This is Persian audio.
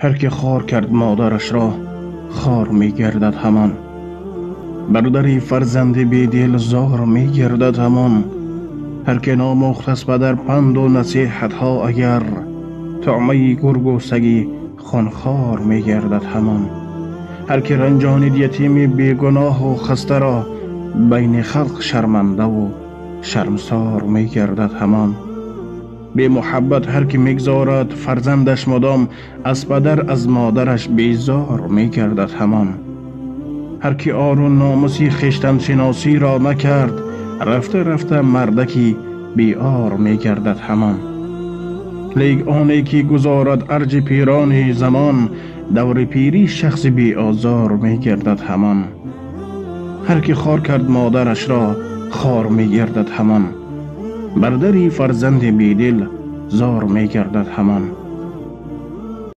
هر که خار کرد مادرش را خار می گردد همان. بر دری فرزند بیدل زار می گردد همان. هر که نامخت است پدر پند و نصیحت ها اگر، طعمه گرگ و سگی خونخوار می گردد همان. هر که رنجانید یتیم بیگناه و خسته را، بین خلق شرمنده و شرمسار می گردد همان. بی محبت هر که میگذارد فرزندش مدام، از پدر از مادرش بیزار می گردد همان. هر که آر و ناموسی خویشتن شناسی را نکرد، رفته رفته مردکی بی آر می گردد همان. لیک آنی که گذارد ارج پیران زمان، دور پیری شخص بی آزار می گردد همان. هر که خار کرد مادرش را خار می گردد همان. بر دری فرزند بیدل زار می گردد همان.